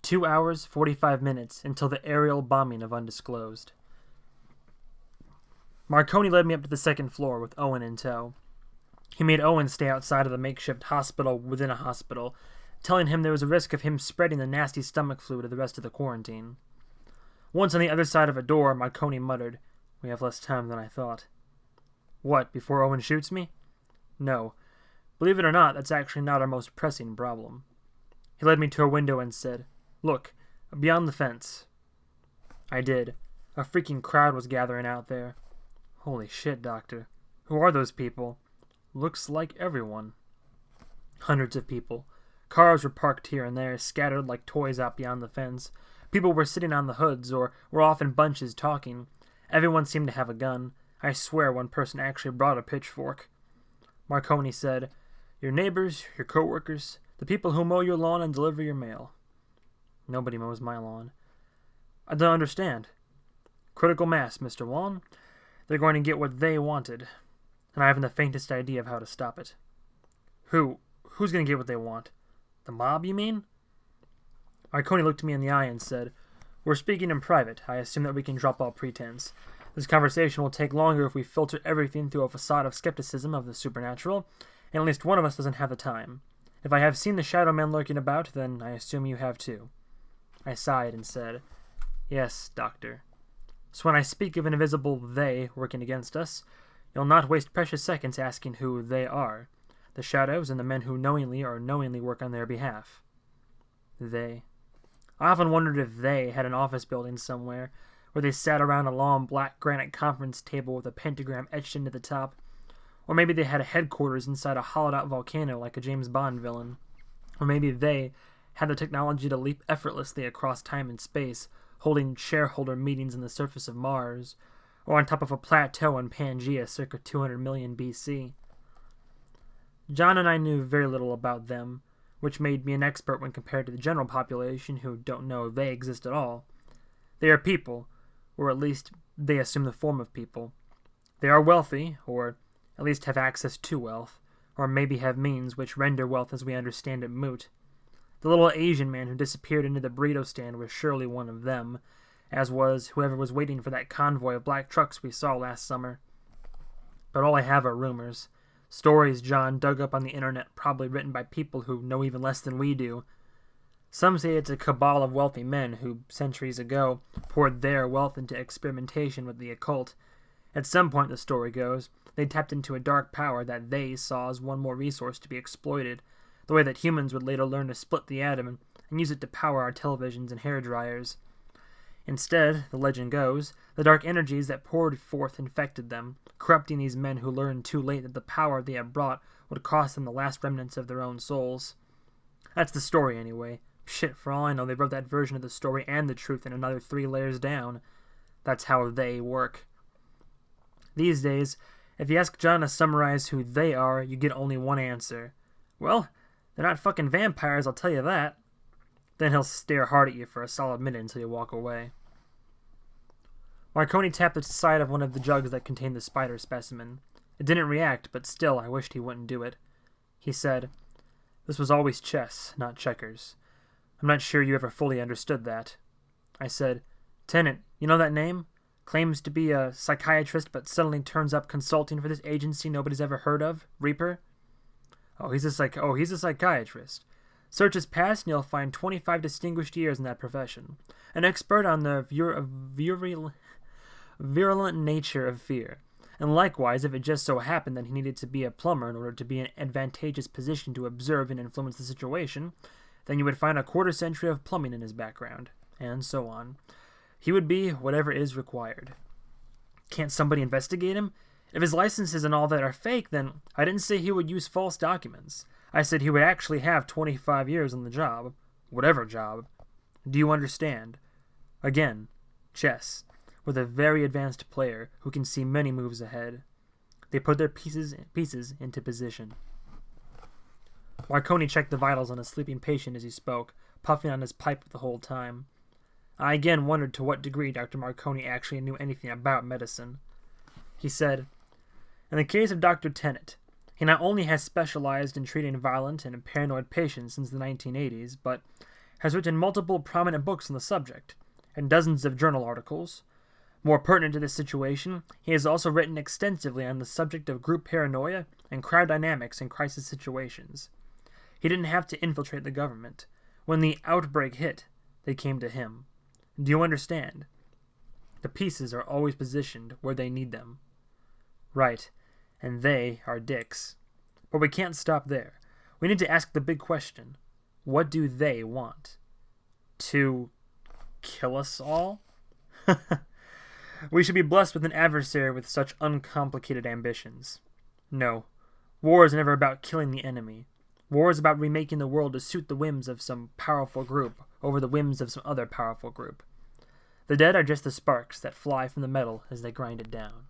2 hours, 45 minutes until the aerial bombing of Undisclosed. Marconi led me up to the second floor with Owen in tow. He made Owen stay outside of the makeshift hospital within a hospital, telling him there was a risk of him spreading the nasty stomach flu to the rest of the quarantine. Once on the other side of a door, Marconi muttered, "We have less time than I thought." "What, before Owen shoots me?" "No. Believe it or not, that's actually not our most pressing problem." He led me to a window and said, "Look, beyond the fence." I did. A freaking crowd was gathering out there. "Holy shit, Doctor. Who are those people?" "Looks like everyone." Hundreds of people. Cars were parked here and there, scattered like toys out beyond the fence. People were sitting on the hoods, or were off in bunches talking. Everyone seemed to have a gun. I swear one person actually brought a pitchfork. Marconi said, "Your neighbors, your co-workers, the people who mow your lawn and deliver your mail." "Nobody mows my lawn." "I don't understand." "Critical mass, Mr. Wan. They're going to get what they wanted, and I haven't the faintest idea of how to stop it." Who's going to get what they want? The mob, you mean?" Marconi looked me in the eye and said, "We're speaking in private. I assume that we can drop all pretense. This conversation will take longer if we filter everything through a facade of skepticism of the supernatural, and at least one of us doesn't have the time. If I have seen the shadow men lurking about, then I assume you have too." I sighed and said, "Yes, Doctor. So when I speak of an invisible they working against us, you'll not waste precious seconds asking who they are. The shadows and the men who knowingly or unknowingly work on their behalf." They. I often wondered if they had an office building somewhere, where they sat around a long black granite conference table with a pentagram etched into the top. Or maybe they had a headquarters inside a hollowed-out volcano like a James Bond villain. Or maybe they had the technology to leap effortlessly across time and space, holding shareholder meetings on the surface of Mars, or on top of a plateau in Pangaea circa 200 million BC. John and I knew very little about them, which made me an expert when compared to the general population who don't know they exist at all. They are people, or at least they assume the form of people. They are wealthy, or at least have access to wealth, or maybe have means which render wealth as we understand it moot. The little Asian man who disappeared into the burrito stand was surely one of them, as was whoever was waiting for that convoy of black trucks we saw last summer. But all I have are rumors. Stories John dug up on the internet, probably written by people who know even less than we do. Some say it's a cabal of wealthy men who, centuries ago, poured their wealth into experimentation with the occult. At some point, the story goes, they tapped into a dark power that they saw as one more resource to be exploited, the way that humans would later learn to split the atom and use it to power our televisions and hair dryers. Instead, the legend goes, the dark energies that poured forth infected them, corrupting these men who learned too late that the power they had brought would cost them the last remnants of their own souls. That's the story, anyway. Shit, for all I know, they wrote that version of the story and the truth in another 3 layers down. That's how they work. These days, if you ask John to summarize who they are, you get only one answer. "Well, they're not fucking vampires, I'll tell you that." Then he'll stare hard at you for a solid minute until you walk away. Marconi tapped the side of one of the jugs that contained the spider specimen. It didn't react, but still I wished he wouldn't do it. He said, "This was always chess, not checkers. I'm not sure you ever fully understood that." I said, "Tennant, you know that name? Claims to be a psychiatrist, but suddenly turns up consulting for this agency nobody's ever heard of, Reaper." He's a psychiatrist. Search his past and you'll find 25 distinguished years in that profession. An expert on the virulent nature of fear. And likewise, if it just so happened that he needed to be a plumber in order to be in an advantageous position to observe and influence the situation, then you would find a quarter century of plumbing in his background, and so on. He would be whatever is required. Can't somebody investigate him? If his licenses and all that are fake, then I didn't say he would use false documents. I said he would actually have 25 years on the job. Whatever job. Do you understand? Again, chess, with a very advanced player who can see many moves ahead. They put their pieces into position. Marconi checked the vitals on a sleeping patient as he spoke, puffing on his pipe the whole time. I again wondered to what degree Dr. Marconi actually knew anything about medicine. He said, "In the case of Dr. Tennant, he not only has specialized in treating violent and paranoid patients since the 1980s, but has written multiple prominent books on the subject, and dozens of journal articles. More pertinent to this situation, he has also written extensively on the subject of group paranoia and cryodynamics in crisis situations. He didn't have to infiltrate the government. When the outbreak hit, they came to him. Do you understand? The pieces are always positioned where they need them. Right, and they are dicks. But we can't stop there. We need to ask the big question. What do they want? To kill us all? We should be blessed with an adversary with such uncomplicated ambitions. No, war is never about killing the enemy. War is about remaking the world to suit the whims of some powerful group over the whims of some other powerful group. The dead are just the sparks that fly from the metal as they grind it down.